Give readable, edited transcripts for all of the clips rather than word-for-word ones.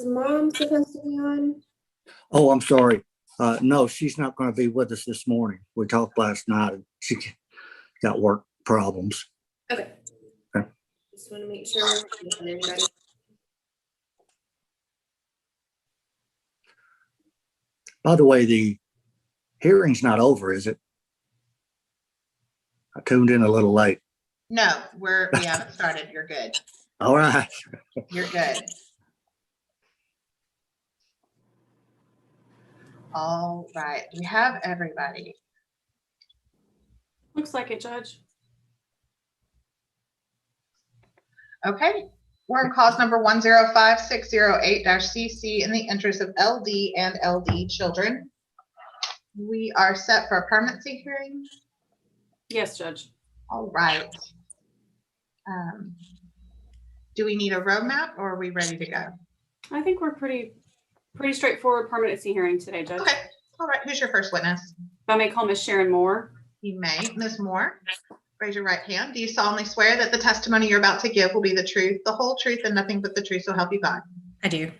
mom supposed to be on? Oh, I'm sorry. No, she's not going to be with us this morning. We talked last night and she got work problems. Okay. Okay. Just want to make sure we're not anybody. By the way, the hearing's not over, is it? I tuned in a little late. No, we haven't started. You're good. All right. You're good. All right. We have everybody. Looks like it, Judge. Okay. We're on cause number 105608-CC in the interest of LD and LD children. We are set for a permanency hearing. Yes, Judge. All right. Do we need a roadmap or are we ready to go? I think we're pretty straightforward permanency hearing today, Judge. Okay. All right. Who's your first witness? If I may call Miss Sharon Moore. You may. Ms. Moore, raise your right hand. Do you solemnly swear that the testimony you're about to give will be the truth, the whole truth, and nothing but the truth, so help you God? I do. All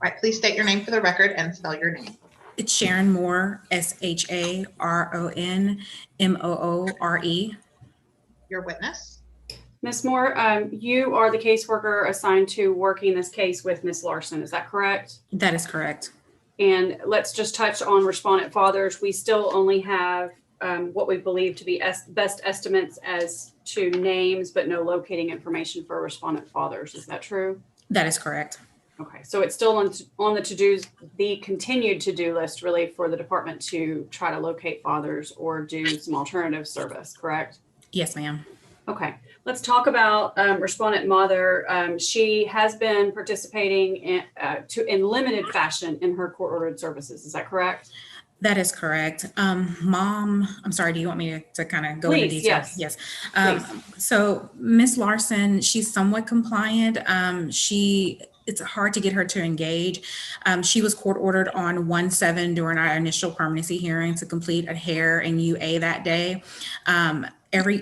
right. Please state your name for the record and spell your name. It's Sharon Moore, SharonMoore. Your witness. Miss Moore, you are the caseworker assigned to working this case with Miss Larson. Is that correct? That is correct. And let's just touch on respondent fathers. We still only have what we believe to be best estimates as to names, but no locating information for respondent fathers. Is that true? That is correct. Okay, so it's still on the to-dos, the continued to-do list really for the department to try to locate fathers or do some alternative service, correct? Yes, ma'am. Okay, let's talk about respondent mother. She has been participating in limited fashion in her court-ordered services. Is that correct? That is correct. Mom, I'm sorry, do you want me to kind of go into Please, details? yes. So Miss Larson, she's somewhat compliant. It's hard to get her to engage. She was court ordered on 1/7 during our initial permanency hearing to complete a hair and UA that day.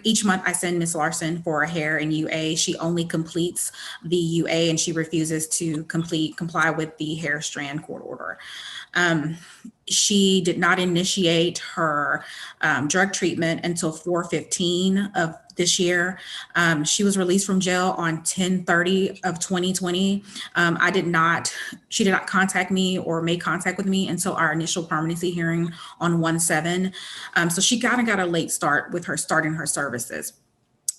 Each month I send Miss Larson for a hair and UA. She only completes the UA and she refuses to comply with the hair strand court order. She did not initiate her drug treatment until 4/15 of this year. She was released from jail on 10/30 of 2020. She did not contact me or make contact with me until our initial permanency hearing on 1/7. So she kind of got a late start with her starting her services.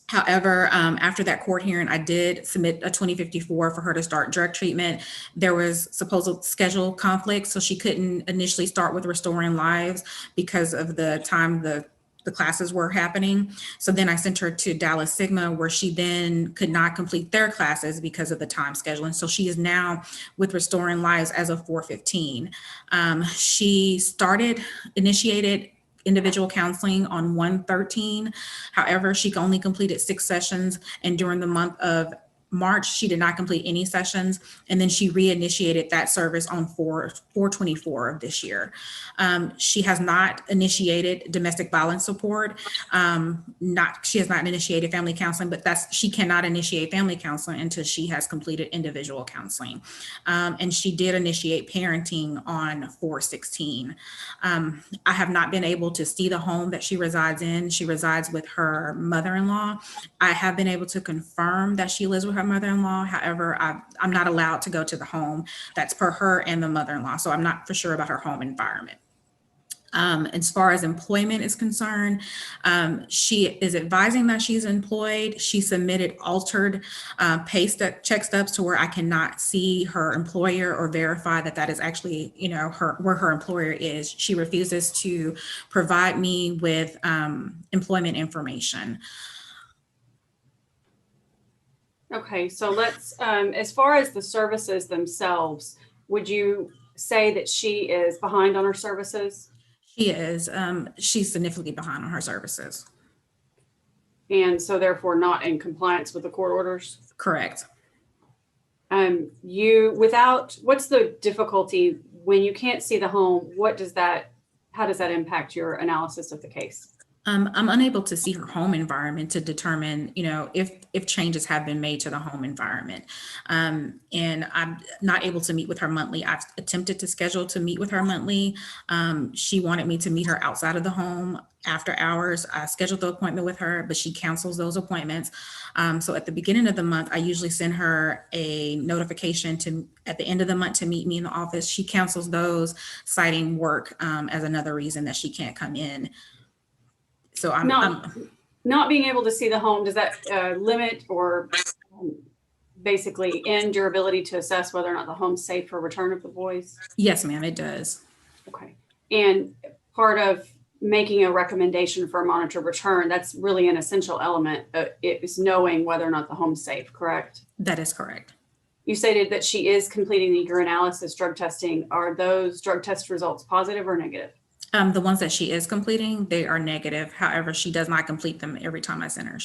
However, after that court hearing, I did submit a 2054 for her to start drug treatment. There was supposed schedule conflict, so she couldn't initially start with Restoring Lives because of the time the classes were happening. So then I sent her to Dallas Sigma, where she then could not complete their classes because of the time scheduling. So she is now with Restoring Lives as of 4/15. She initiated individual counseling on 1/13. However, she only completed 6 sessions, and during the month of March, she did not complete any sessions, and then she reinitiated that service on 4/24 of this year. She has not initiated domestic violence support. She has not initiated family counseling, but she cannot initiate family counseling until she has completed individual counseling. And she did initiate parenting on 4/16. I have not been able to see the home that she resides in. She resides with her mother-in-law. I have been able to confirm that she lives with her mother-in-law. However, I'm not allowed to go to the home. That's per her and the mother-in-law. So I'm not for sure about her home environment. As far as employment is concerned, she is advising that she's employed. She submitted altered check stubs to where I cannot see her employer or verify that is actually, where her employer is. She refuses to provide me with employment information. Okay, so let's, as far as the services themselves, would you say that she is behind on her services? She is. She's significantly behind on her services. And so therefore not in compliance with the court orders? Correct. What's the difficulty when you can't see the home? How does that impact your analysis of the case? I'm unable to see her home environment to determine, if changes have been made to the home environment. And I'm not able to meet with her monthly. I've attempted to schedule to meet with her monthly. She wanted me to meet her outside of the home after hours. I scheduled the appointment with her, but she cancels those appointments. So at the beginning of the month, I usually send her a notification at the end of the month to meet me in the office. She cancels those, citing work as another reason that she can't come in. So I'm Not being able to see the home, does that limit or basically end your ability to assess whether or not the home's safe for return of the boys? yes, ma'am, it does. Okay. And part of making a recommendation for a monitored return, that's really an essential element. It is knowing whether or not the home's safe, correct? That is correct. You stated that she is completing the urinalysis drug testing. Are those drug test results positive or negative? The ones that she is completing, they are negative. However, she does not complete them every time I send her.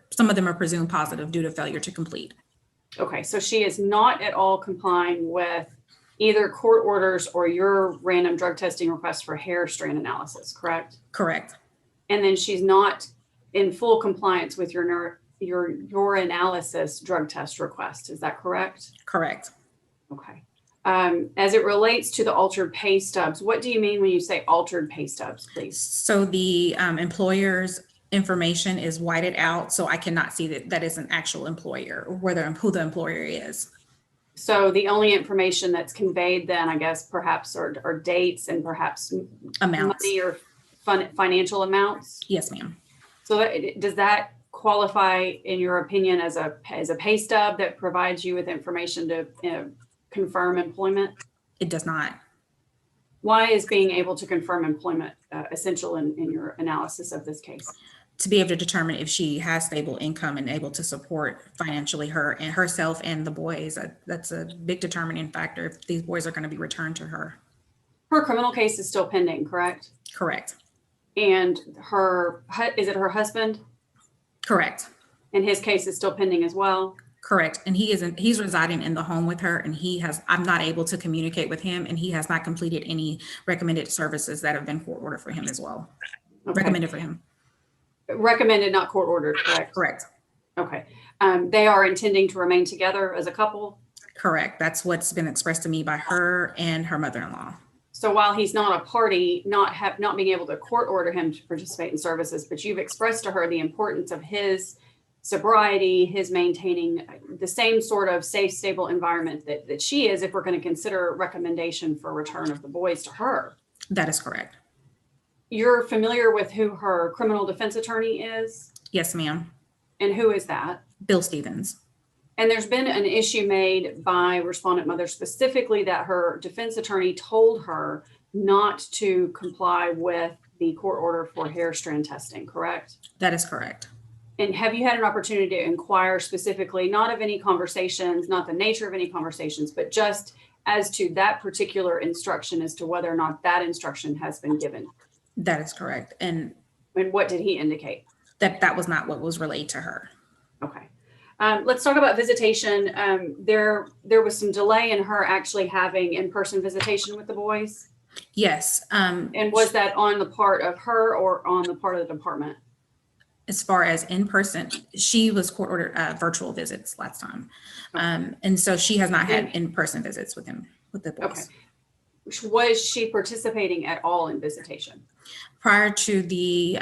Some of them are presumed positive due to failure to complete. Okay, so she is not at all complying with either court orders or your random drug testing request for hair strand analysis, correct? Correct. And then she's not in full compliance with your urinalysis drug test request. Is that correct? Correct. Okay. As it relates to the altered pay stubs, what do you mean when you say altered pay stubs, please? So the employer's information is whited out, so I cannot see that is an actual employer or who the employer is. So the only information that's conveyed then, I guess, perhaps are dates and perhaps Amounts. money or financial amounts. Yes, ma'am. So does that qualify, in your opinion, as a pay stub that provides you with information to confirm employment? It does not. Why is being able to confirm employment essential in your analysis of this case? To be able to determine if she has stable income and able to support financially herself and the boys. That's a big determining factor if these boys are going to be returned to her. Her criminal case is still pending, correct? Correct. And is it her husband? Correct. And his case is still pending as well? Correct. And he's residing in the home with her, and I'm not able to communicate with him, and he has not completed any recommended services that have been court ordered for him as well. Okay. Recommended for him. Recommended, not court ordered, correct? Correct. Okay. They are intending to remain together as a couple? Correct. That's what's been expressed to me by her and her mother-in-law. So while he's not a party, not being able to court order him to participate in services, but you've expressed to her the importance of his sobriety, his maintaining the same sort of safe, stable environment that she is, if we're going to consider a recommendation for return of the boys to her. That is correct. You're familiar with who her criminal defense attorney is? Yes, ma'am. And who is that? Bill Stevens. And there's been an issue made by respondent mother specifically that her defense attorney told her not to comply with the court order for hair strand testing, correct? That is correct. And have you had an opportunity to inquire specifically, not of any conversations, not the nature of any conversations, but just as to that particular instruction as to whether or not that instruction has been given? That is correct. And what did he indicate? that was not what was relayed to her. Okay. Let's talk about visitation. There was some delay in her actually having in-person visitation with the boys. Yes. And was that on the part of her or on the part of the department? As far as in person, she was court ordered virtual visits last time. And so she has not had in-person visits with the boys. Okay. Was she participating at all in visitation? Prior to the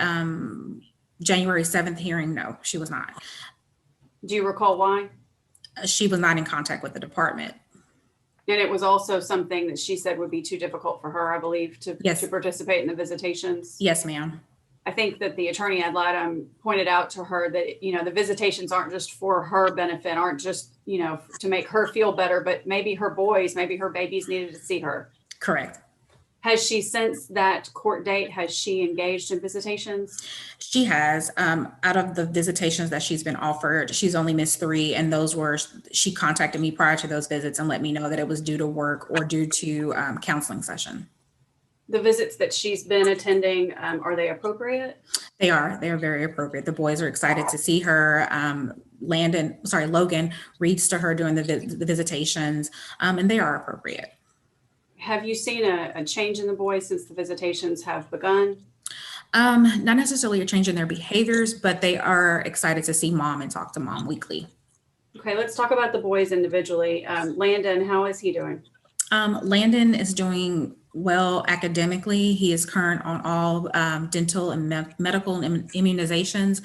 January 7th hearing, no, she was not. Do you recall why? She was not in contact with the department. And it was also something that she said would be too difficult for her, I believe, to participate in the visitations. Yes, ma'am. I think that the attorney ad litem pointed out to her that, the visitations aren't just for her benefit, aren't just, to make her feel better, but maybe her boys, maybe her babies needed to see her. Correct. Has she, since that court date, has she engaged in visitations? She has. Out of the visitations that she's been offered, she's only missed 3. And she contacted me prior to those visits and let me know that it was due to work or due to counseling session. The visits that she's been attending, are they appropriate? They are very appropriate. The boys are excited to see her. Logan reads to her during the visitations, and they are appropriate. Have you seen a change in the boys since the visitations have begun? Not necessarily a change in their behaviors, but they are excited to see mom and talk to mom weekly. Okay, let's talk about the boys individually. Landon, how is he doing? Landon is doing well academically. He is current on all dental and medical immunizations.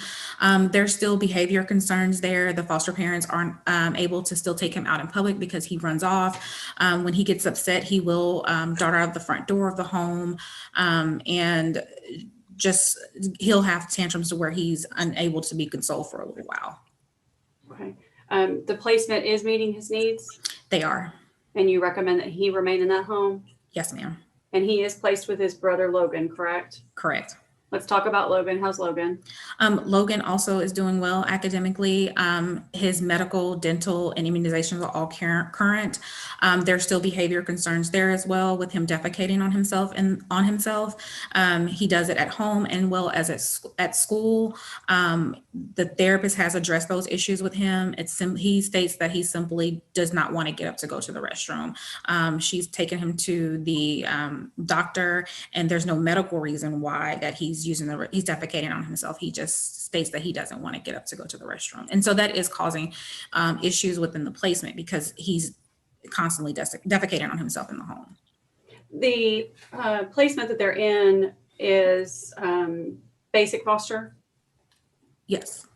There's still behavior concerns there. The foster parents aren't able to still take him out in public because he runs off. When he gets upset, he will dart out of the front door of the home, and just he'll have tantrums to where he's unable to be consoled for a little while. Okay. The placement is meeting his needs, They are. and you recommend that he remain in that home? Yes, ma'am. And he is placed with his brother Logan, correct? Correct. Let's talk about Logan. How's Logan? Logan also is doing well academically. His medical, dental, and immunizations are all current. There's still behavior concerns there as well with him defecating on himself He does it at home and well as at school. The therapist has addressed those issues with him. He states that he simply does not want to get up to go to the restroom. She's taken him to the doctor, and there's no medical reason why that he's defecating on himself. He just states that he doesn't want to get up to go to the restroom. And so that is causing issues within the placement because he's constantly defecating on himself in the home. The placement that they're in is basic foster, Yes.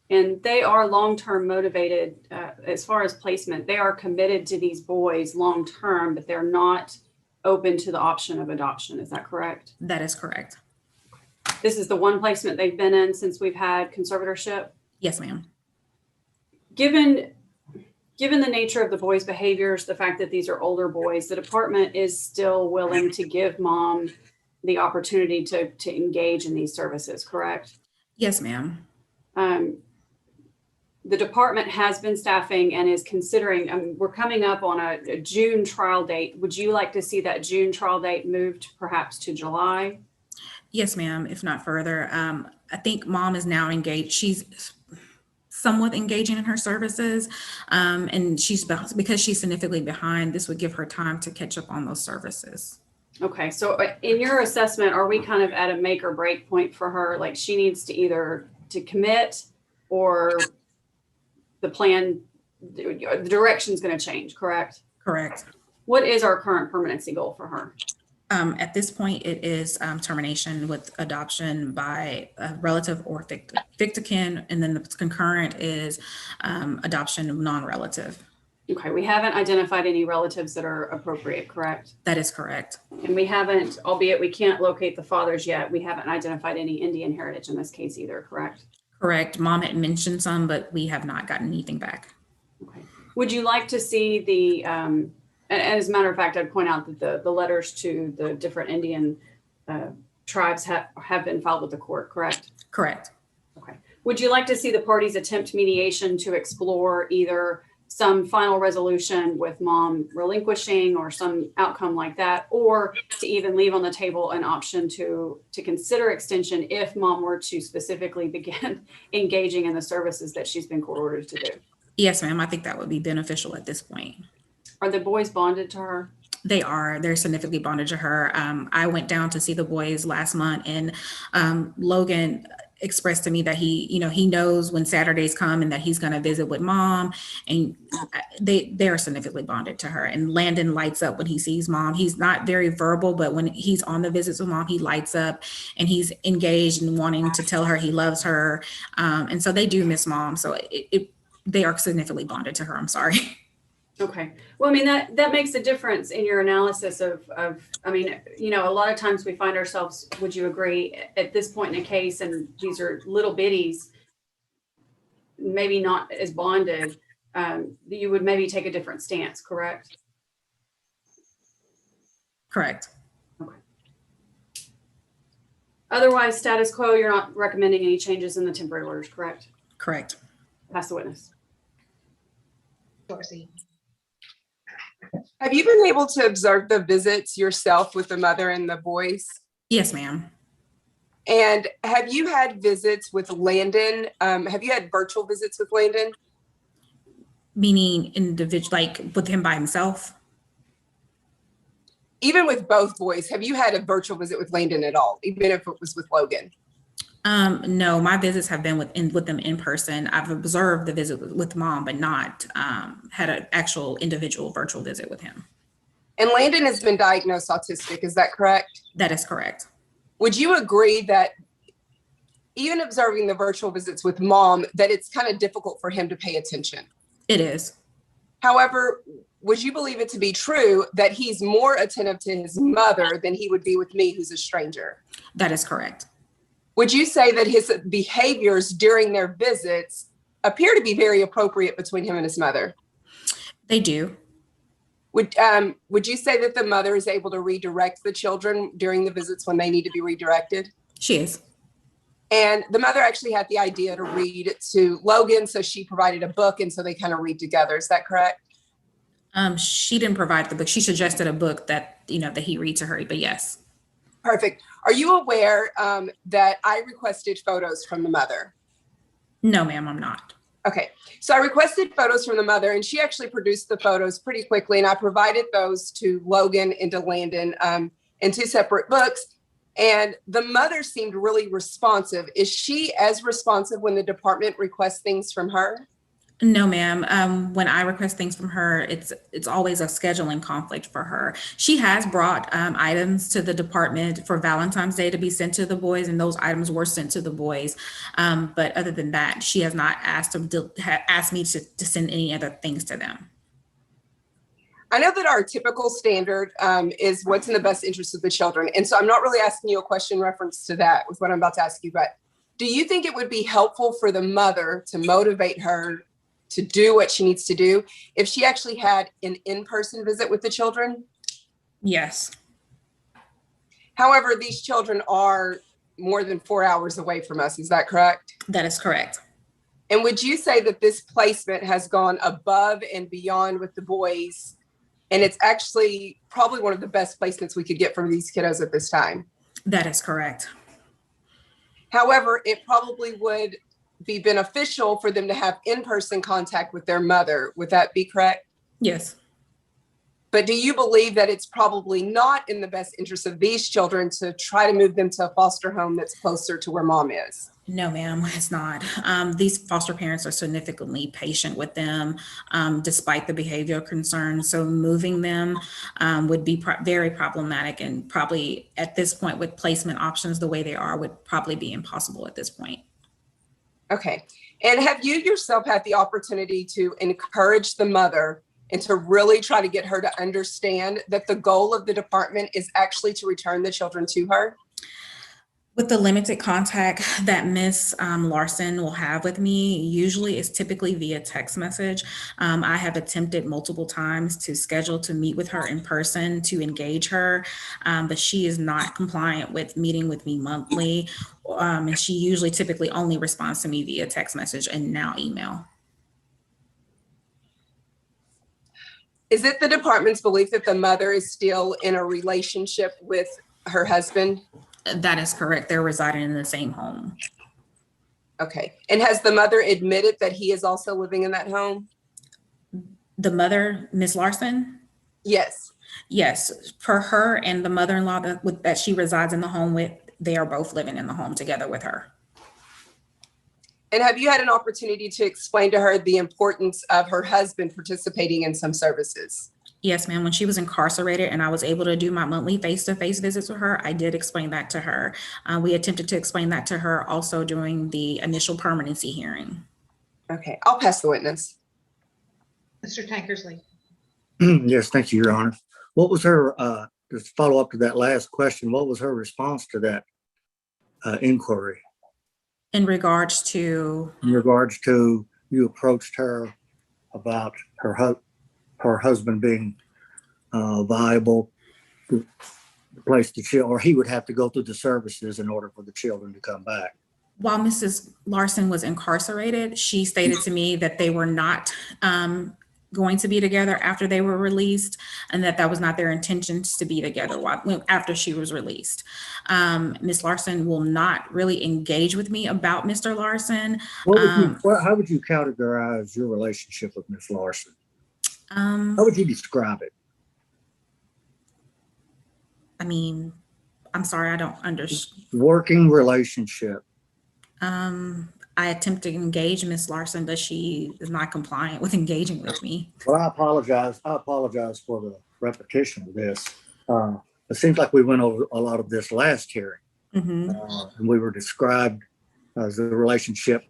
and they are long-term motivated as far as placement. They are committed to these boys long-term, but they're not open to the option of adoption. Is that correct? That is correct. This is the one placement they've been in since we've had conservatorship. Yes, ma'am. Given the nature of the boys' behaviors, the fact that these are older boys, the department is still willing to give mom the opportunity to engage in these services, correct? Yes, ma'am. The department has been staffing and is considering, we're coming up on a June trial date. Would you like to see that June trial date moved perhaps to July? Yes, ma'am, if not further. I think mom is now engaged. She's somewhat engaging in her services. And because she's significantly behind, this would give her time to catch up on those services. Okay, so in your assessment, are we kind of at a make or break point for her? Like she needs to either to commit or the plan, the direction's going to change, correct? Correct. What is our current permanency goal for her? At this point, it is termination with adoption by a relative or fictikin, and then the concurrent is adoption of non-relative. Okay, we haven't identified any relatives that are appropriate, correct? That is correct. And we haven't, albeit we can't locate the fathers yet, we haven't identified any Indian heritage in this case either, correct? Correct. Mom had mentioned some, but we have not gotten anything back. Okay. Would you like to see the, and as a matter of fact, I'd point out that the letters to the different Indian tribes have been filed with the court, correct? Correct. Okay. Would you like to see the parties attempt mediation to explore either some final resolution with mom relinquishing or some outcome like that, or to even leave on the table an option to consider extension if mom were to specifically begin engaging in the services that she's been court ordered to do? Yes, ma'am. I think that would be beneficial at this point. Are the boys bonded to her? They are. They're significantly bonded to her. I went down to see the boys last month, and Logan expressed to me that he knows when Saturdays come and that he's going to visit with mom, and they are significantly bonded to her. And Landon lights up when he sees mom. He's not very verbal, but when he's on the visits with mom, he lights up and he's engaged and wanting to tell her he loves her. And so they do miss mom. So they are significantly bonded to her. I'm sorry. Okay. Well, I mean, that makes a difference in your analysis of, I mean, a lot of times we find ourselves, would you agree, at this point in a case, and these are little bitties, maybe not as bonded, you would maybe take a different stance, correct? Correct. Okay. Otherwise, status quo, you're not recommending any changes in the temporary orders, correct? Correct. Pass the witness. Dorsey. Have you been able to observe the visits yourself with the mother and the boys? Yes, ma'am. And have you had visits with Landon? Have you had virtual visits with Landon? Meaning individual, like with him by himself? even with both boys, have you had a virtual visit with Landon at all, even if it was with Logan? No, my visits have been with them in person. I've observed the visit with mom, but not had an actual individual virtual visit with him. And Landon has been diagnosed autistic, is that correct? That is correct. Would you agree that even observing the virtual visits with mom, that it's kind of difficult for him to pay attention? It is. However, would you believe it to be true that he's more attentive to his mother than he would be with me, who's a stranger? That is correct. Would you say that his behaviors during their visits appear to be very appropriate between him and his mother? They do. Would you say that the mother is able to redirect the children during the visits when they need to be redirected? She is. And the mother actually had the idea to read to Logan, so she provided a book, and so they kind of read together. Is that correct? She didn't provide the book. She suggested a book that he read to her, but yes. Perfect. Are you aware that I requested photos from the mother? No, ma'am, I'm not. Okay. So I requested photos from the mother, and she actually produced the photos pretty quickly, and I provided those to Logan and to Landon in 2 separate books. And the mother seemed really responsive. Is she as responsive when the department requests things from her? No, ma'am. When I request things from her, it's always a scheduling conflict for her. She has brought items to the department for Valentine's Day to be sent to the boys, and those items were sent to the boys. But other than that, she has not asked me to send any other things to them. I know that our typical standard is what's in the best interest of the children. And so I'm not really asking you a question in reference to that with what I'm about to ask you, but do you think it would be helpful for the mother to motivate her to do what she needs to do if she actually had an in-person visit with the children? Yes. However, these children are more than 4 hours away from us. Is that correct? That is correct. And would you say that this placement has gone above and beyond with the boys? And it's actually probably one of the best placements we could get from these kiddos at this time. That is correct. However, it probably would be beneficial for them to have in-person contact with their mother. Would that be correct? Yes. But do you believe that it's probably not in the best interest of these children to try to move them to a foster home that's closer to where mom is? No, ma'am, it's not. These foster parents are significantly patient with them, despite the behavioral concerns. So moving them would be very problematic, and probably at this point with placement options the way they are would probably be impossible at this point. Okay. And have you yourself had the opportunity to encourage the mother and to really try to get her to understand that the goal of the department is actually to return the children to her? With the limited contact that Miss Larson will have with me, usually it's typically via text message. I have attempted multiple times to schedule to meet with her in person to engage her, but she is not compliant with meeting with me monthly. And she usually typically only responds to me via text message and now email. Is it the department's belief that the mother is still in a relationship with her husband? That is correct. They're residing in the same home. Okay. And has the mother admitted that he is also living in that home? The mother, Miss Larson? Yes. Yes. For her and the mother-in-law that she resides in the home with, they are both living in the home together with her. And have you had an opportunity to explain to her the importance of her husband participating in some services? Yes, ma'am. When she was incarcerated and I was able to do my monthly face-to-face visits with her, I did explain that to her. We attempted to explain that to her also during the initial permanency hearing. Okay, I'll pass the witness. Mr. Tankersley. Yes, thank you, Your Honor. What was her, just to follow up to that last question, what was her response to that inquiry? In regards to? In regards to you approached her about her husband being viable to place the children, or he would have to go through the services in order for the children to come back. While Mrs. Larson was incarcerated, she stated to me that they were not going to be together after they were released, and that was not their intentions to be together after she was released. Ms. Larson will not really engage with me about Mr. Larson. How would you categorize your relationship with Ms. Larson? How would you describe it? I mean, I'm sorry, I don't understand. Working relationship. I attempt to engage Miss Larson, but she is not compliant with engaging with me. Well, I apologize. I apologize for the repetition of this. It seems like we went over a lot of this last hearing. Mhm. And we were described as the relationship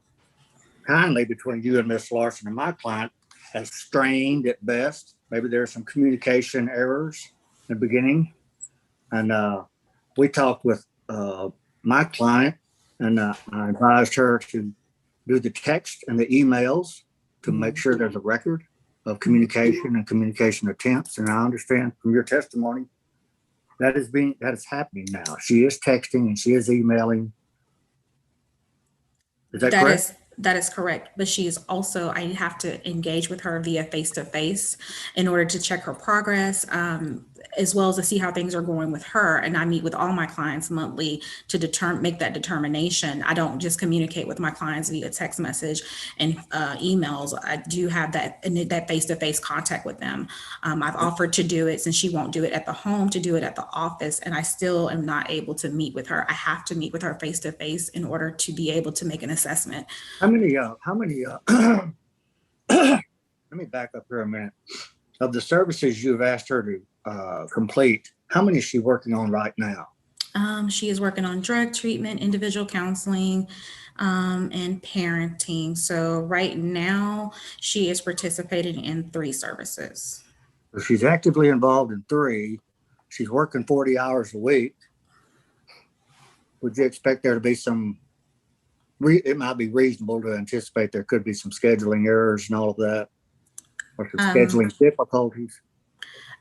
kindly between you and Miss Larson and my client as strained at best. Maybe there are some communication errors in the beginning. And we talked with my client, and I advised her to do the text and the emails to make sure there's a record of communication and communication attempts. And I understand from your testimony that is happening now. She is texting and she is emailing. Is that correct? That is correct. But she is also, I have to engage with her via face-to-face in order to check her progress, as well as to see how things are going with her. And I meet with all my clients monthly to make that determination. I don't just communicate with my clients via text message and emails. I do have that face-to-face contact with them. I've offered to do it since she won't do it at the home, to do it at the office, and I still am not able to meet with her. I have to meet with her face-to-face in order to be able to make an assessment. How many, let me back up here a minute. Of the services you've asked her to complete, how many is she working on right now? She is working on drug treatment, individual counseling, and parenting. So right now she is participating in 3 services. So she's actively involved in 3. She's working 40 hours a week. Would you expect there to be some, it might be reasonable to anticipate there could be some scheduling errors and all of that, or some scheduling difficulties?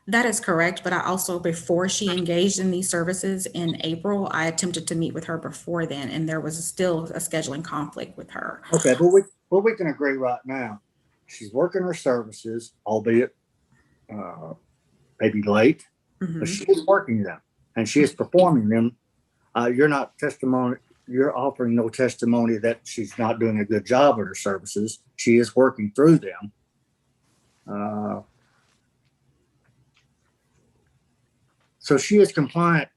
That is correct. But I also, before she engaged in these services in April, I attempted to meet with her before then, and there was still a scheduling conflict with her. Okay, but we can agree right now. She's working her services, albeit maybe late, but she is working them and she is performing them. You're offering no testimony that she's not doing a good job at her services. She is working through them. So she is compliant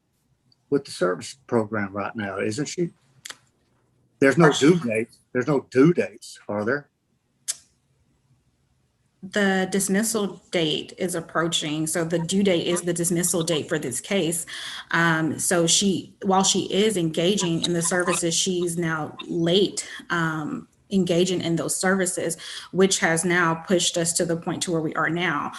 with the service program right now, isn't she? There's no due dates. There's no due dates, are there? The dismissal date is approaching. So the due date is the dismissal date for this case. So while she is engaging in the services, she's now late engaging in those services, which has now pushed us to the point to where we are now.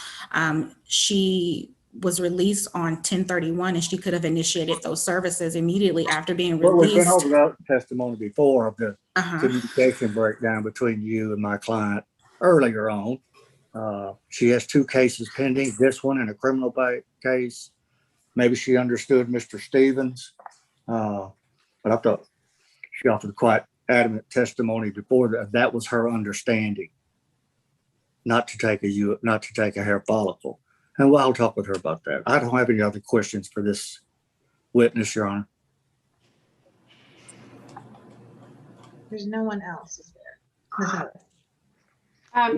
She was released on 10/31, and she could have initiated those services immediately after being Well, we've been released. over that testimony before of the communication breakdown between you and my client earlier on. She has 2 cases pending, this one and a criminal case. Maybe she understood Mr. Stevens, but I thought she offered quite adamant testimony before that was her understanding, not to take a hair follicle. And I'll talk with her about that. I don't have any other questions for this witness, Your Honor. There's no one else, is there? Ms. Miller?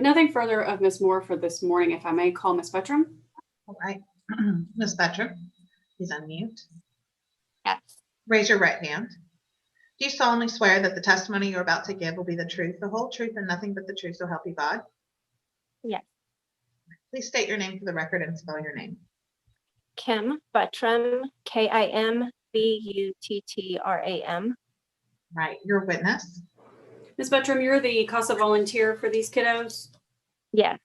Nothing further of Ms. Moore for this morning. If I may call Ms. Buttram. All right. Ms. Buttram, please unmute. Yes. Raise your right hand. Do you solemnly swear that the testimony you're about to give will be the truth, the whole truth, and nothing but the truth, so help you God? Yes. Please state your name for the record and spell your name. Kim Buttram, KIMBUTTRAM. Right, your witness. Ms. Buttram, you're the CASA volunteer for these kiddos. Yes.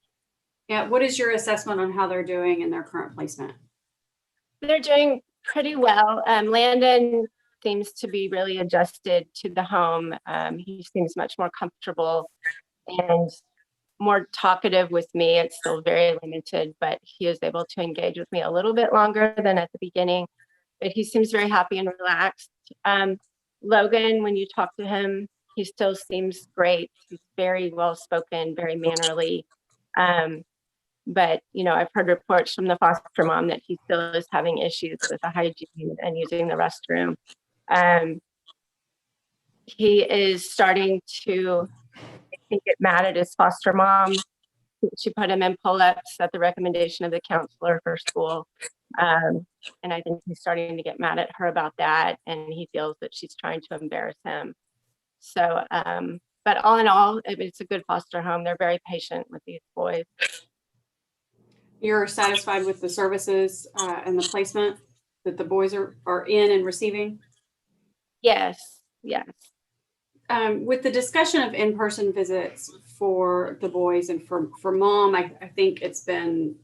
Yeah. What is your assessment on how they're doing in their current placement? They're doing pretty well. Landon seems to be really adjusted to the home. He seems much more comfortable and more talkative with me. It's still very limited, but he is able to engage with me a little bit longer than at the beginning. But he seems very happy and relaxed. Logan, when you talk to him, he still seems great. He's very well spoken, very mannerly. But I've heard reports from the foster mom that he still is having issues with the hygiene and using the restroom. He is starting to, I think, get mad at his foster mom. She put him in pull-ups at the recommendation of the counselor for school. And I think he's starting to get mad at her about that, and he feels that she's trying to embarrass him. So, but all in all, it's a good foster home. They're very patient with these boys. You're satisfied with the services and the placement that the boys are in and receiving? Yes, yes. With the discussion of in-person visits for the boys and for mom, I think it's been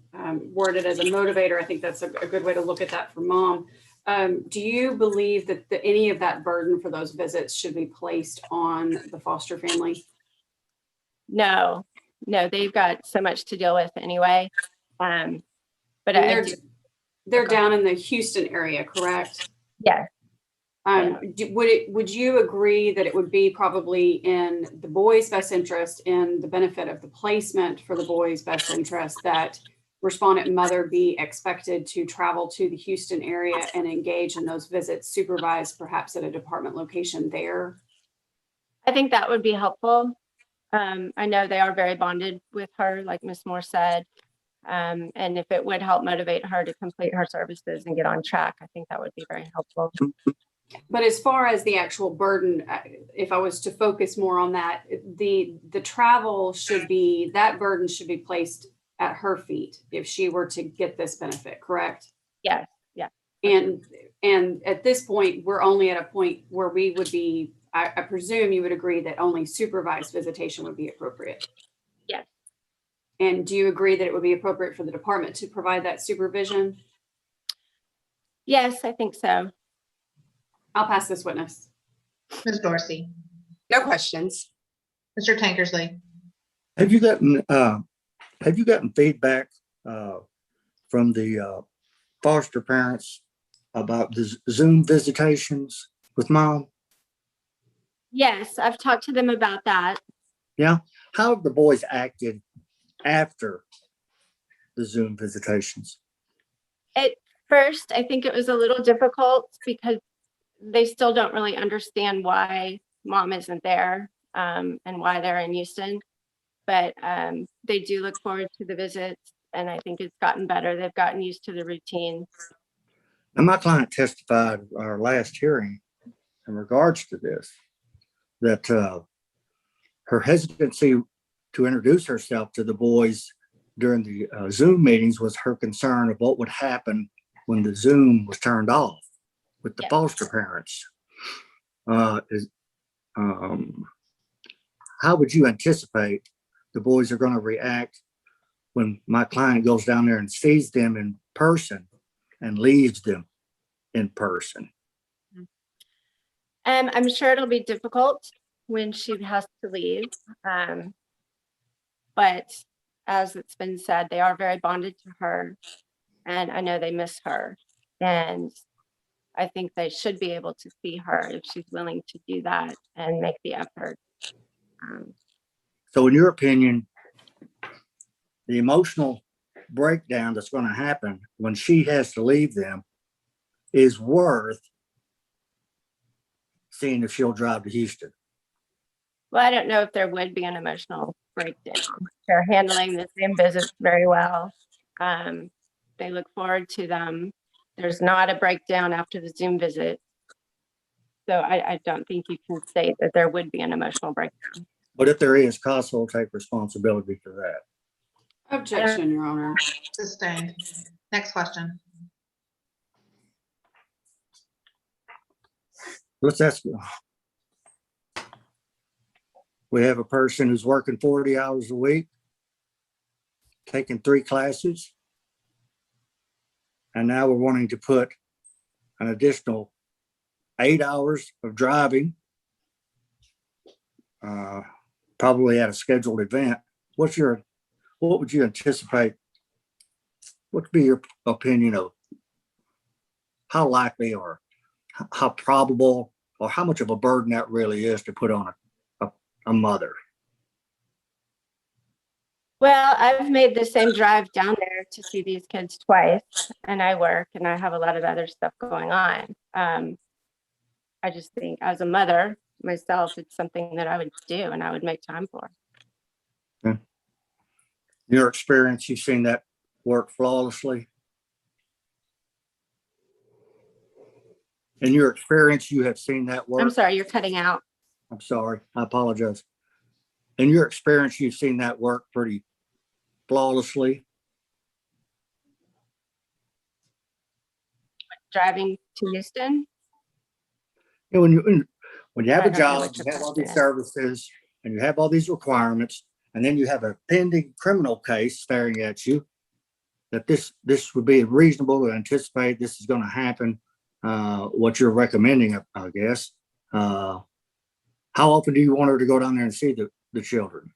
worded as a motivator. I think that's a good way to look at that for mom. Do you believe that any of that burden for those visits should be placed on the foster family? No, they've got so much to deal with anyway. But And they're down in the Houston area, correct? yes. Would you agree that it would be probably in the boys' best interest, in the benefit of the placement for the boys' best interest, that respondent mother be expected to travel to the Houston area and engage in those visits, supervised perhaps at a department location there? I think that would be helpful. I know they are very bonded with her, like Ms. Moore said. And if it would help motivate her to complete her services and get on track, I think that would be very helpful. But as far as the actual burden, if I was to focus more on that, the travel that burden should be placed at her feet if she were to get this benefit, correct? Yes, yeah. And at this point, we're only at a point where we would be, I presume you would agree that only supervised visitation would be appropriate. Yes. And do you agree that it would be appropriate for the department to provide that supervision? Yes, I think so. I'll pass this witness. Ms. Dorsey, No questions. Mr. Tankersley, Have you gotten feedback from the foster parents about the Zoom visitations with mom? Yes, I've talked to them about that. Yeah. How have the boys acted after the Zoom visitations? At first, I think it was a little difficult because they still don't really understand why mom isn't there, and why they're in Houston. But they do look forward to the visits, and I think it's gotten better. They've gotten used to the routine. Now, my client testified at our last hearing in regards to this, that her hesitancy to introduce herself to the boys during the Zoom meetings was her concern of what would happen when the Zoom was turned off with the foster parents. How would you anticipate the boys are going to react when my client goes down there and sees them in person and leaves them in person? I'm sure it'll be difficult when she has to leave. But as it's been said, they are very bonded to her, and I know they miss her. And I think they should be able to see her if she's willing to do that and make the effort. So in your opinion, the emotional breakdown that's going to happen when she has to leave them is worth seeing if she'll drive to Houston? Well, I don't know if there would be an emotional breakdown. They're handling the Zoom visits very well. They look forward to them. There's not a breakdown after the Zoom visit. So I don't think you can say that there would be an emotional breakdown. But if there is, CASA will take responsibility for that. Objection, Your Honor. sustained. Next question. Let's ask you. We have a person who's working 40 hours a week, taking 3 classes. And now we're wanting to put an additional 8 hours of driving, probably at a scheduled event. What would you anticipate? What would be your opinion of how likely or how probable or how much of a burden that really is to put on a mother? Well, I've made the same drive down there to see these kids twice, and I work and I have a lot of other stuff going on. I just think as a mother myself, it's something that I would do and I would make time for. Okay. Your experience, you've seen that work flawlessly? In your experience, you have seen that work? I'm sorry, you're cutting out. I'm sorry, I apologize. In your experience, you've seen that work pretty flawlessly? Driving to Houston. You know, when you have I a don't know job, what you your have all question these is. services, and you have all these requirements, and then you have a pending criminal case staring at you, that this would be reasonable to anticipate this is going to happen, what you're recommending, I guess. How often do you want her to go down there and see the children?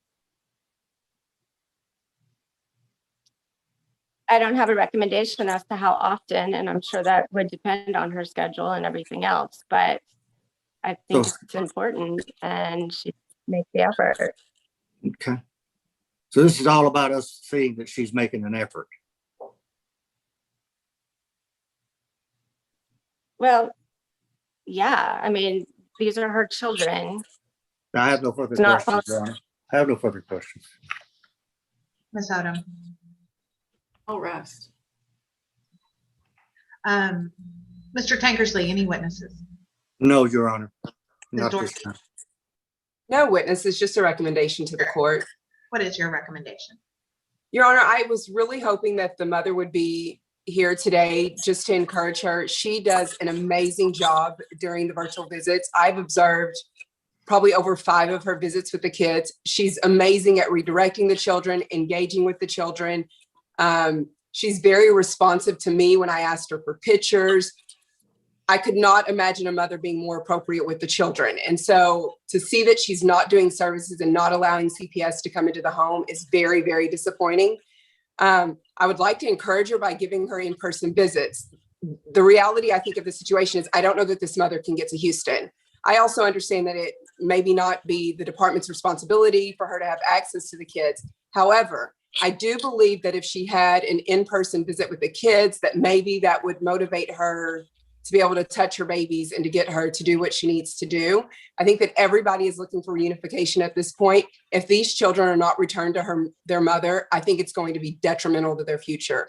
I don't have a recommendation as to how often, and I'm sure that would depend on her schedule and everything else, but I think So- it's important and she make the effort. Okay. So this is all about us seeing that she's making an effort. Well, yeah, I mean, these are her children. I have no further It's not questions, Your Honor. I have no further questions. Ms. Odom. I'll rest. Mr. Tankersley, any witnesses? No, Your Honor. Ms. Not this Dorsey? time. No witnesses, just a recommendation to the court. What is your recommendation? Your Honor, I was really hoping that the mother would be here today just to encourage her. She does an amazing job during the virtual visits. I've observed probably over 5 of her visits with the kids. She's amazing at redirecting the children, engaging with the children. She's very responsive to me when I asked her for pictures. I could not imagine a mother being more appropriate with the children. And so to see that she's not doing services and not allowing CPS to come into the home is very, very disappointing. I would like to encourage her by giving her in-person visits. The reality, I think, of the situation is I don't know that this mother can get to Houston. I also understand that it maybe not be the department's responsibility for her to have access to the kids. However, I do believe that if she had an in-person visit with the kids, that maybe that would motivate her to be able to touch her babies and to get her to do what she needs to do. I think that everybody is looking for reunification at this point. If these children are not returned to their mother, I think it's going to be detrimental to their future.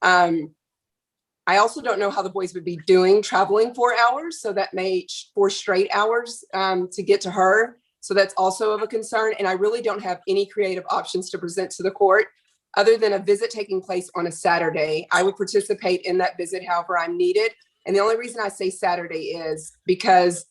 I also don't know how the boys would be doing traveling 4 hours. So that may 4 straight hours to get to her. So that's also of a concern. And I really don't have any creative options to present to the court other than a visit taking place on a Saturday. I would participate in that visit however I'm needed. And the only reason I say Saturday is because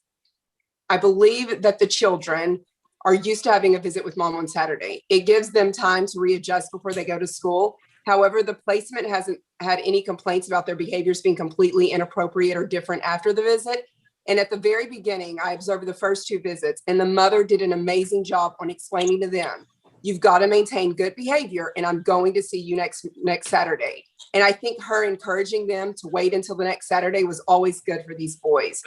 I believe that the children are used to having a visit with mom on Saturday. It gives them time to readjust before they go to school. However, the placement hasn't had any complaints about their behaviors being completely inappropriate or different after the visit. And at the very beginning, I observed the first 2 visits, and the mother did an amazing job on explaining to them, you've got to maintain good behavior, and I'm going to see you next Saturday. And I think her encouraging them to wait until the next Saturday was always good for these boys.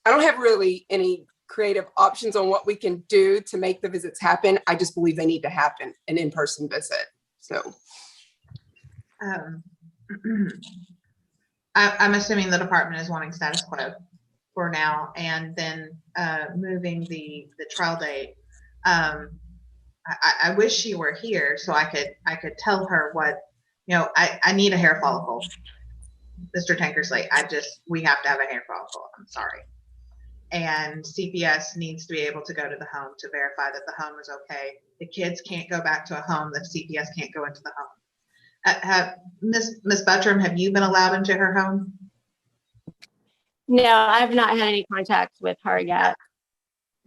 I don't have really any creative options on what we can do to make the visits happen. I just believe they need to happen, an in-person visit. So I'm assuming the department is wanting status quo for now, and then moving the trial date. I wish she were here so I could tell her what, I need a hair follicle. Mr. Tankersley, we have to have a hair follicle. I'm sorry. And CPS needs to be able to go to the home to verify that the home is okay. The kids can't go back to a home that CPS can't go into the home. Ms. Buttram, have you been allowed into her home? No, I've not had any contact with her yet.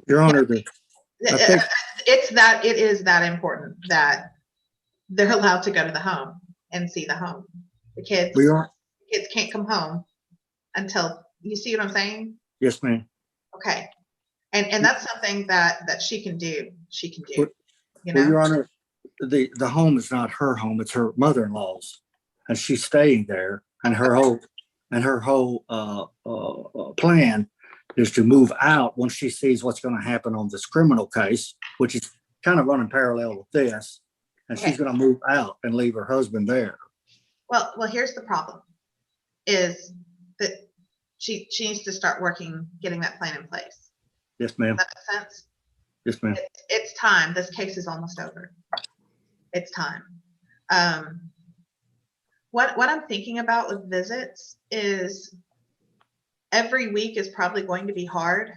Your Honor, I think It is that important that they're allowed to go to the home and see the home. The kids can't come home until, you see what I'm saying? yes, ma'am. Okay. And that's something that she can do. Well, Your Honor, the home is not her home, it's her mother-in-law's, and she's staying there, and her whole plan is to move out once she sees what's going to happen on this criminal case, which is kind of running parallel with this, and she's going to move out and leave her husband there. Well, here's the problem, is that she needs to start getting that plan in place. Yes, ma'am. Does that make sense? Yes, ma'am. It's time. This case is almost over. It's time. What I'm thinking about with visits is, every week is probably going to be hard.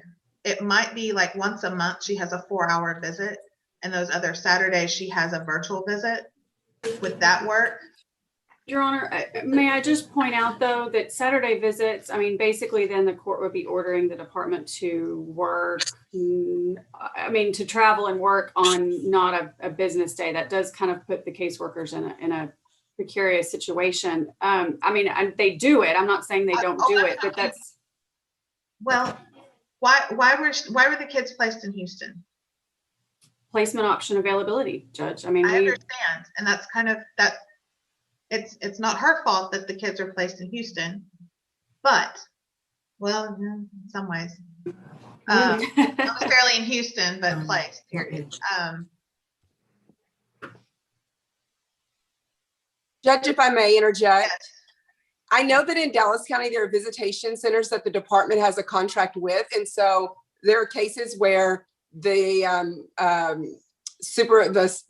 It might be like once a month she has a 4-hour visit, and those other Saturdays she has a virtual visit. Would that work? Your Honor, may I just point out, though, that Saturday visits, I mean, basically then the court would be ordering the department to work, I mean, to travel and work on not a business day. That does kind of put the caseworkers in a precarious situation. I mean, they do it. I'm not saying they don't do it, but that's. Well, why were the kids placed in Houston? Placement option availability, Judge. I mean, I understand, and that's kind of that. It's not her fault that the kids are placed in Houston, but, well, in some ways, not necessarily in Houston, but placed, period. Judge, if I may interject, Yes. I know that in Dallas County, there are visitation centers that the department has a contract with. And so there are cases where the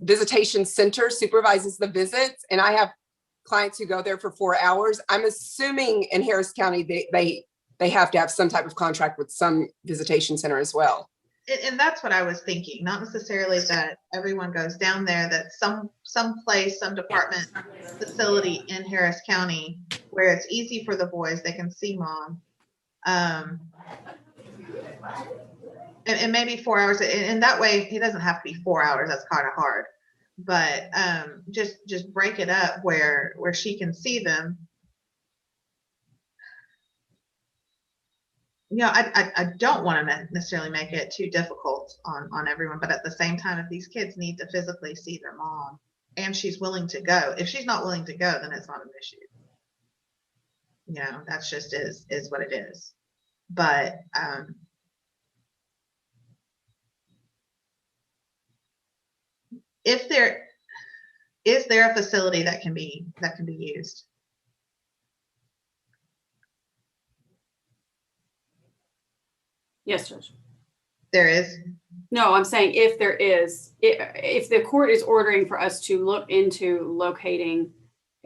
visitation center supervises the visits. And I have clients who go there for 4 hours. I'm assuming in Harris County, they have to have some type of contract with some visitation center as well. And that's what I was thinking, not necessarily that everyone goes down there, that some place, some department facility in Harris County where it's easy for the boys, they can see mom. And maybe 4 hours, and that way he doesn't have to be 4 hours, that's kind of hard. But just break it up where she can see them. You know, I don't want to necessarily make it too difficult on everyone, but at the same time, if these kids need to physically see their mom and she's willing to go, if she's not willing to go, then it's not an issue. You know, that's just is what it is. But is there a facility that can be used? Yes, Judge. There is. No, I'm saying if there is, if the court is ordering for us to look into locating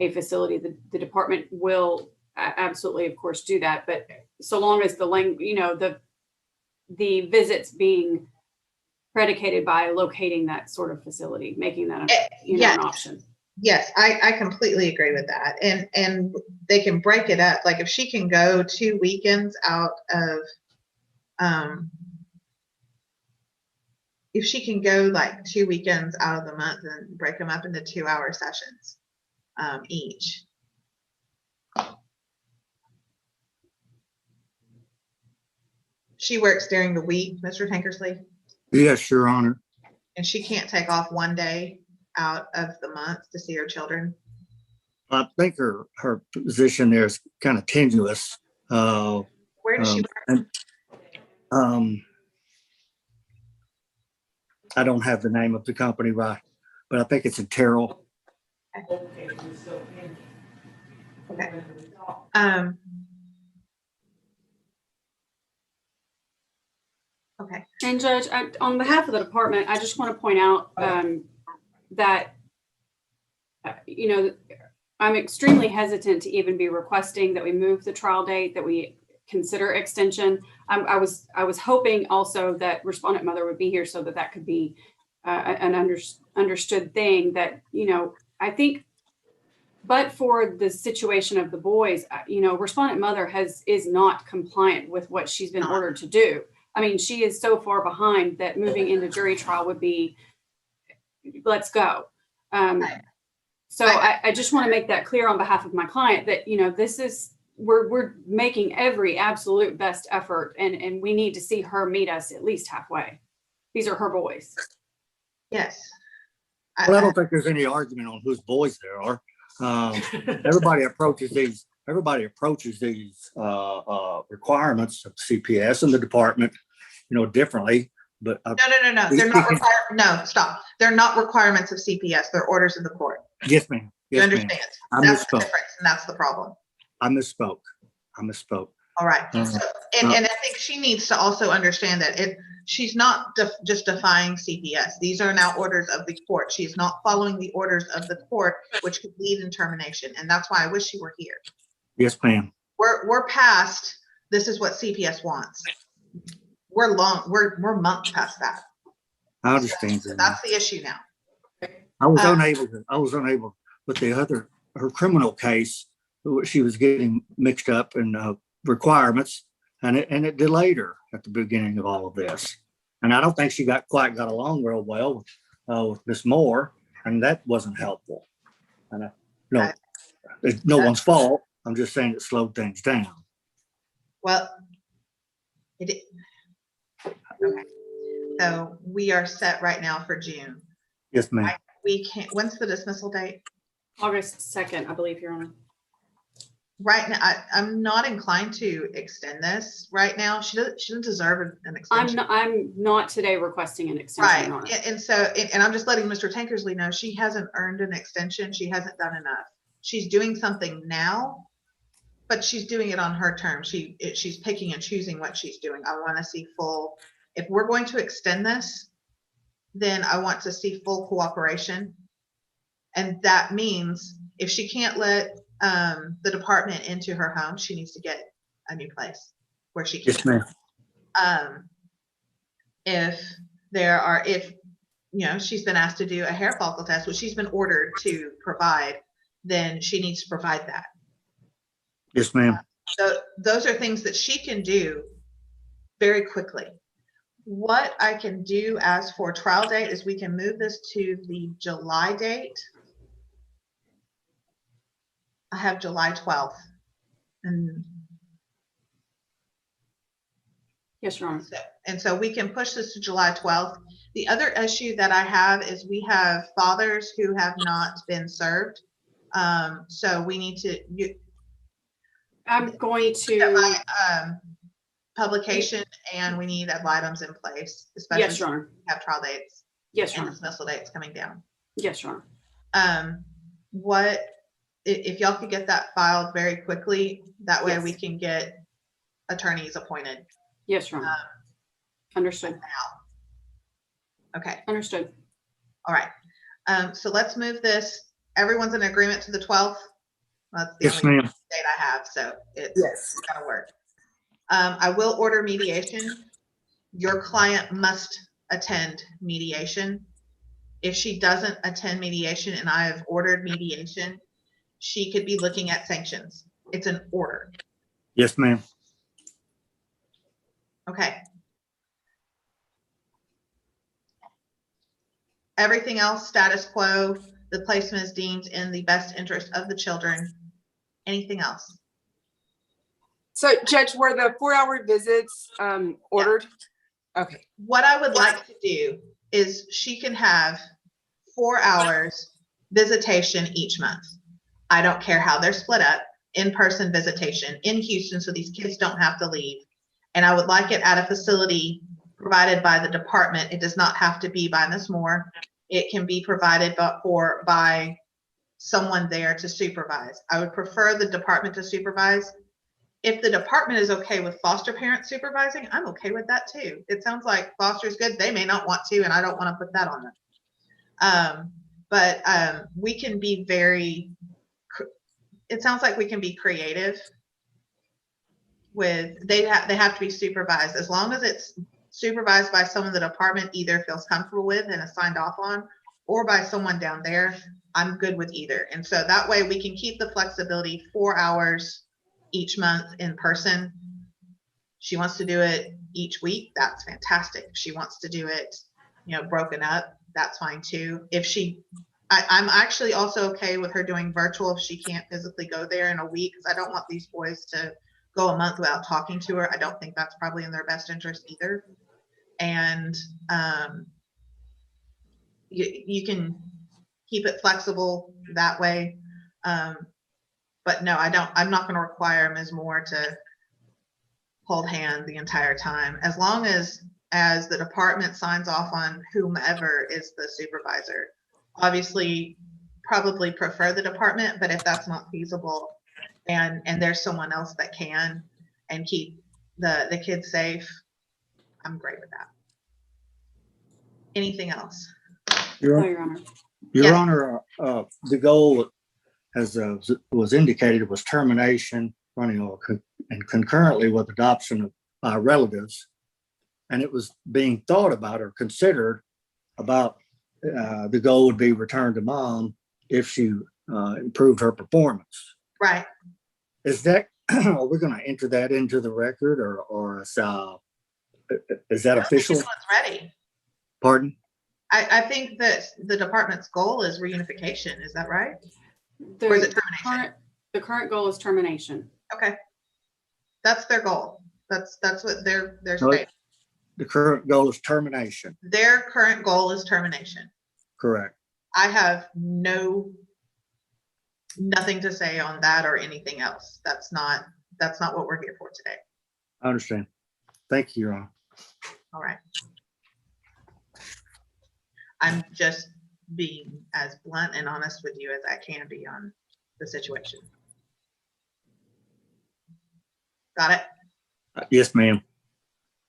a facility, the department will absolutely, of course, do that. But so long as the visits being predicated by locating that sort of facility, making that an option. Yes, I completely agree with that. And they can break it up. Like if she can go 2 weekends out of if she can go like 2 weekends out of the month and break them up into 2-hour sessions each. She works during the week, Mr. Tankersley, Yes, Your Honor. and she can't take off one day out of the month to see her children. I think her position there is kind of tenuous. Where does she work? I don't have the name of the company right, but I think it's in Terrell. Okay. Okay. And Judge, on behalf of the department, I just want to point out that, I'm extremely hesitant to even be requesting that we move the trial date, that we consider extension. I was hoping also that respondent mother would be here so that could be an understood thing that, I think, but for the situation of the boys, respondent mother is not compliant with what she's been ordered to do. I mean, she is so far behind that moving into jury trial would be, let's go. So I just want to make that clear on behalf of my client that, this is, we're making every absolute best effort and we need to see her meet us at least halfway. These are her boys. Yes. Well, I don't think there's any argument on whose boys there are. Everybody approaches these requirements of CPS and the department, differently. But No. They're not required. No, stop. They're not requirements of CPS. They're orders of the court. Yes, ma'am. You Yes, understand? ma'am. That's the difference, and that's the problem. I misspoke. All right. So, and I think she needs to also understand that she's not just defying CPS. These are now orders of the court. She's not following the orders of the court, which could lead in termination. And that's why I wish she were here. Yes, ma'am. We're past this is what CPS wants. We're months past that. I understand So that. that's the issue now. I was unable with her criminal case. She was getting mixed up in requirements, and it delayed her at the beginning of all of this. And I don't think she quite got along real well with Miss Moore, and that wasn't helpful. And it's no one's fault. I'm just saying it slowed things down. Well, okay. So we are set right now for June. Yes, ma'am. We can't. When's the dismissal date? August 2nd, I believe, Your Honor. Right now, I'm not inclined to extend this right now. She doesn't deserve an extension. I'm not today requesting an extension, Your Honor. Right. And so, and I'm just letting Mr. Tankersley know she hasn't earned an extension. She hasn't done enough. She's doing something now, but she's doing it on her terms. She's picking and choosing what she's doing. I want to see full. If we're going to extend this, then I want to see full cooperation. And that means if she can't let the department into her home, she needs to get a new place where she can. Yes, ma'am. If she's been asked to do a hair follicle test, which she's been ordered to provide, then she needs to provide that. Yes, ma'am. So those are things that she can do very quickly. What I can do as for trial date is we can move this to the July date. I have July 12th. Yes, Your Honor. And so we can push this to July 12th. The other issue that I have is we have fathers who have not been served. So we need to. I'm going to. My, publication, and we need ad items in place, especially Yes, Your Honor. we have trial dates. Yes, Your And Honor. dismissal dates coming down. Yes, Your Honor. What if y'all could get that filed very quickly? That way Yes. we can get attorneys appointed. Yes, Your Honor. Understood. Okay. Understood. All right. So let's move this. Everyone's in agreement to the 12th. That's the Yes, only ma'am. date I have, so it's gonna work. I will order mediation. Your client must attend mediation. If she doesn't attend mediation and I have ordered mediation, she could be looking at sanctions. It's an order. Yes, ma'am. Okay. Everything else, status quo. The placement is deemed in the best interest of the children. Anything else? So, Judge, were the 4-hour visits ordered? Okay. What I would like to do is she can have 4 hours visitation each month. I don't care how they're split up, in-person visitation in Houston, so these kids don't have to leave. And I would like it at a facility provided by the department. It does not have to be by Ms. Moore. It can be provided by someone there to supervise. I would prefer the department to supervise. If the department is okay with foster parent supervising, I'm okay with that too. It sounds like foster is good. They may not want to, and I don't want to put that on them. But we can be it sounds like we can be creative with, they have to be supervised. As long as it's supervised by someone the department either feels comfortable with and is signed off on, or by someone down there, I'm good with either. And so that way we can keep the flexibility, 4 hours each month in person. She wants to do it each week. That's fantastic. If she wants to do it, broken up, that's fine too. I'm actually also okay with her doing virtual if she can't physically go there in a week, because I don't want these boys to go a month without talking to her. I don't think that's probably in their best interest either. And you can keep it flexible that way. But no, I'm not going to require Ms. Moore to hold hand the entire time, as long as the department signs off on whomever is the supervisor. Obviously, probably prefer the department, but if that's not feasible and there's someone else that can and keep the kids safe, I'm great with that. Anything else? No, Your Honor. Your Yes. Honor, the goal, as was indicated, was termination and concurrently with adoption by relatives. And it was being thought about or considered about the goal would be returned to mom if she improved her performance. Right. Is that, are we going to enter that into the record or is that official? It's ready. Pardon? I think that the department's goal is reunification. Is that right? The, Or is it the termination? current goal is termination. Okay. That's their goal. That's what their No, state. the current goal is termination. Their current goal is termination. Correct. I have nothing to say on that or anything else. That's not what we're here for today. I understand. Thank you, Your Honor. All right. I'm just being as blunt and honest with you as I can be on the situation. Got it? Yes, ma'am.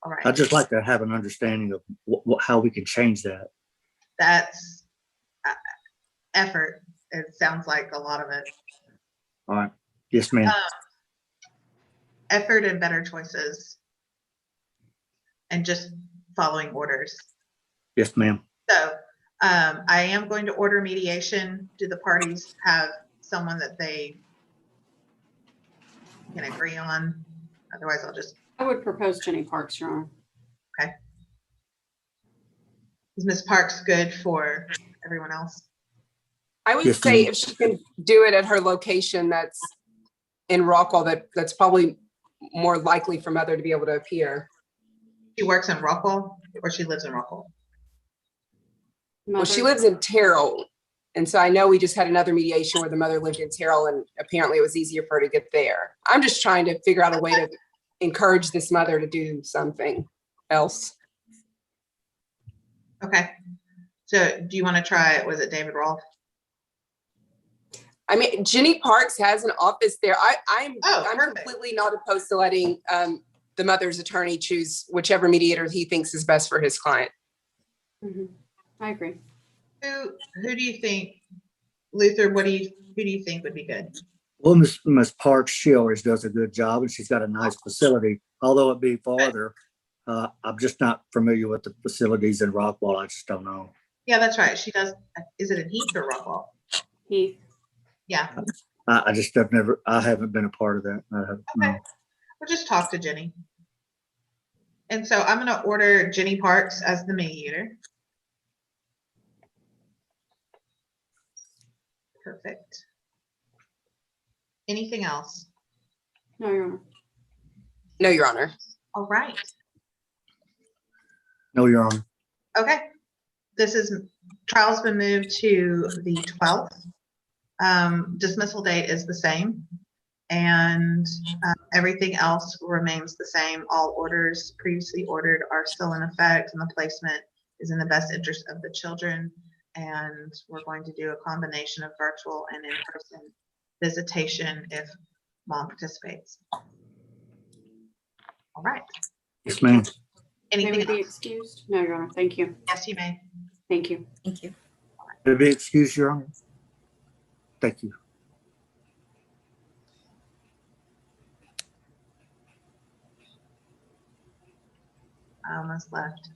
All right. I'd just like to have an understanding of how we can change that. That's effort. It sounds like a lot of it. All right. Yes, ma'am. Effort and better choices and just following orders. Yes, ma'am. So I am going to order mediation. Do the parties have someone that they can agree on? Otherwise, I'll just. I would propose Jenny Parks, Your Honor. Okay. Is Ms. Parks good for everyone else? I would Yes, say ma'am. if she can do it at her location that's in Rockwall, that's probably more likely for mother to be able to appear. She works in Rockwall or she lives in Rockwall? Well, she Mother- lives in Terrell. And so I know we just had another mediation where the mother lived in Terrell and apparently it was easier for her to get there. I'm just trying to figure out a way to encourage this mother to do something else. Okay. So do you want to try it? Was it David Rolfe? I mean, Jenny Parks has an office there. I'm perfect. completely not opposed to letting the mother's attorney choose whichever mediator he thinks is best for his client. Mhm. I agree. Who do you think, Luther, who do you think would be good? Well, Ms. Parks, she always does a good job and she's got a nice facility, although it be farther. I'm just not familiar with the facilities in Rockwall. I just don't know. Yeah, that's right. She does. Is it in Heath or Rockwall? Heath. Yeah. I haven't been a part of that. No. We'll just talk to Jenny. And so I'm going to order Jenny Parks as the mediator. Perfect. Anything else? No, Your Honor. No, Your Honor. All right. No, Your Honor. Okay. Trial's been moved to the 12th. Dismissal date is the same. And everything else remains the same. All orders previously ordered are still in effect and the placement is in the best interest of the children. And we're going to do a combination of virtual and in-person visitation if mom participates. All right. Yes, ma'am. May Anything we be else? excused? No, Your Honor. Thank you. Yes, you may. Thank you. Thank you. To be excused, Your Honor. Thank you. I almost left.